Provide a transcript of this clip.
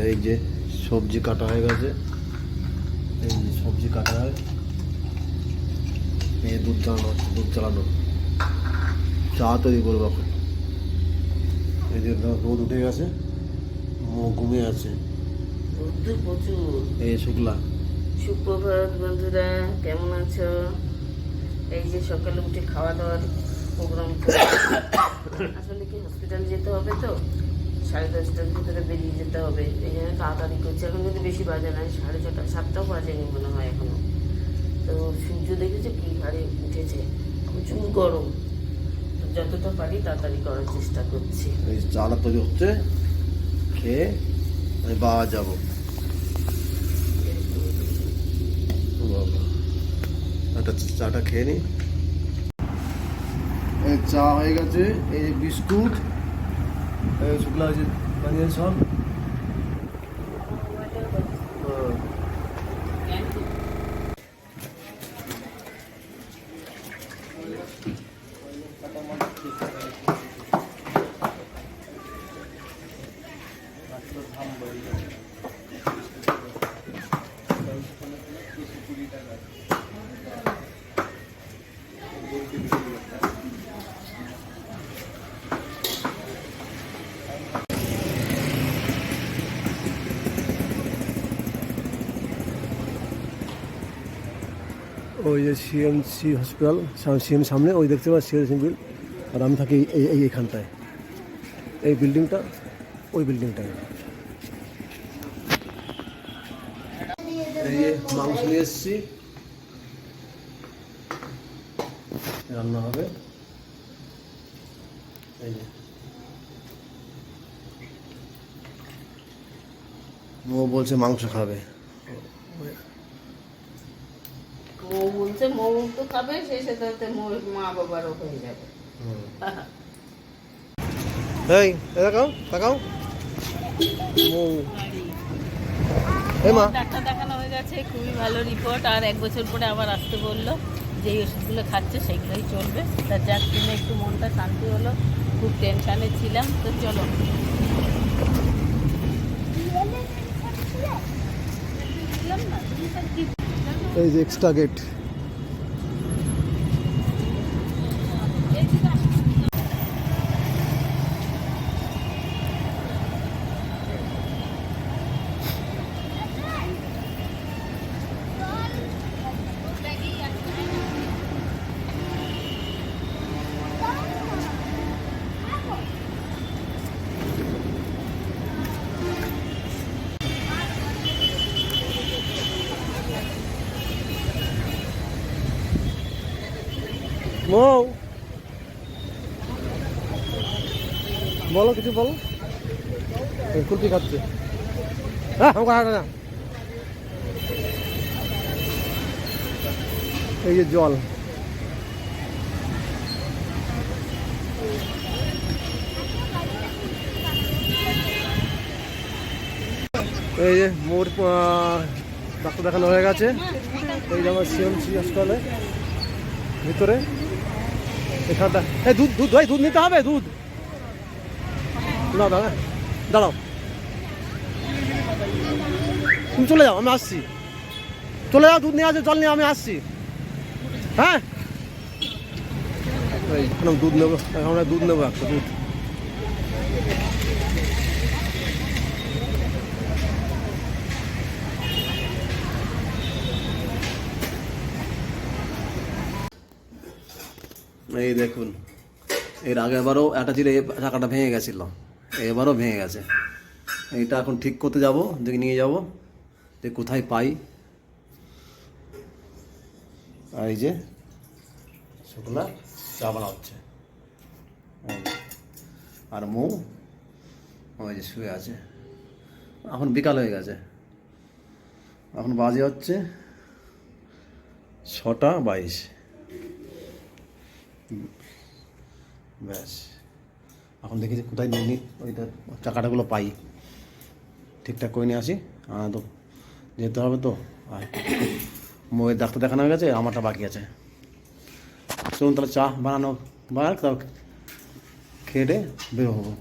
এই যে সবজি কাটা হয়ে গেছে, এই যে সবজি কাটা হয়, এই দুধ চালানো হচ্ছে, দুধ চালানো, চা তৈরি করবো এখন। এই যে রোদ উঠে গেছে, ঘুমিয়ে আছে, রোদ্দুর প্রচুর। এই শুক্লা। সুপ্রভাত বন্ধুরা, কেমন আছো? এই যে সকালে উঠে খাওয়া দাওয়ার প্রোগ্রাম। আসলে কি হসপিটাল যেতে হবে তো, 10:30টার ভিতরে বেরিয়ে যেতে হবে, এই জন্য তাড়াতাড়ি করছি। এখন কিন্তু বেশি বাজে নাই, 6:30 7টাও বাজেনি মনে হয় এখনো। তো সূর্য দেখেছে কি হারে উঠেছে, প্রচুর গরম। তো যতটা পারি তাড়াতাড়ি করার চেষ্টা করছি। এই চাটা তৈরি হচ্ছে, খেয়ে আমি বাবা যাবো। একটা চাটা খেয়ে নি। এই চা হয়ে গেছে, এই বিস্কুট, এই শুকলা হয়েছে বানিয়ে সব। ওই যে সিএমসি হসপিটাল, সিএম সামনে ওই দেখতে পাচ্ছি সিএমসি বিল, আর আমি থাকি এইখানটায়, এই বিল্ডিংটা, ওই বিল্ডিংটায়। এই যে মাংস নিয়ে এসেছি, রান্না হবে। এই যে ও বলছে মাংস খাবে, মৌ বলছে মৌ তো খাবে, সেই সাথে মা বাবারও হয়ে যাবে। এই তাকাও তাকাও, মৌ। এই মা, ডাক্তার দেখানো হয়ে গেছে, খুবই ভালো রিপোর্ট। আর 1 বছর পরে আবার আসতে বললো, যেই ওষুধগুলো খাচ্ছে সেগুলোই চলবে। তার যার জন্য একটু মনটা শান্তি হলো, খুব টেনশানে ছিলাম। তো চলো, এই যে এক্সট্রা গেট। মৌ, বলো কিছু বলো। কুলফি খাচ্ছে, হ্যাঁ আমাকে না। এই যে জল, এই যে মোর ডাক্তার দেখানো হয়ে গেছে। এই যে আমার সিএমসি হাসপাতালে ভিতরে, এখানটা। এই দুধ দুধ ভাই, দুধ নিতে হবে, দুধ দাও দাও, দাঁড়াও, তুমি চলে যাও, আমি আসছি। চলে যাও, দুধ নিয়ে আসো, জল নিয়ে আমি আসছি। হ্যাঁ এখন দুধ নেবো, এখন দুধ নেবো একটা দুধ। এই দেখুন, এর আগেবারও একটা ছিল, চাকাটা ভেঙে গেছিল, এবারও ভেঙে গেছে। এইটা এখন ঠিক করতে যাব, দেখে নিয়ে যাব যে কোথায় পাই। আর এই যে শুকলা চা বানা হচ্ছে, আর মৌ ওই যে শুয়ে আছে। এখন বিকাল হয়ে গেছে, এখন বাজে হচ্ছে 6:22। ব্যাস, এখন দেখি যে কোথায় নিয়ে নিই ওইটা চাকাটাগুলো পাই, ঠিকঠাক করে নিয়ে আসি। তো যেতে হবে তো, আর মোয়ের ডাক্তার দেখানো হয়ে গেছে, আমারটা বাকি আছে। চলুন তাহলে চা বানানো, বানাক তাও খেয়ে বের হবো।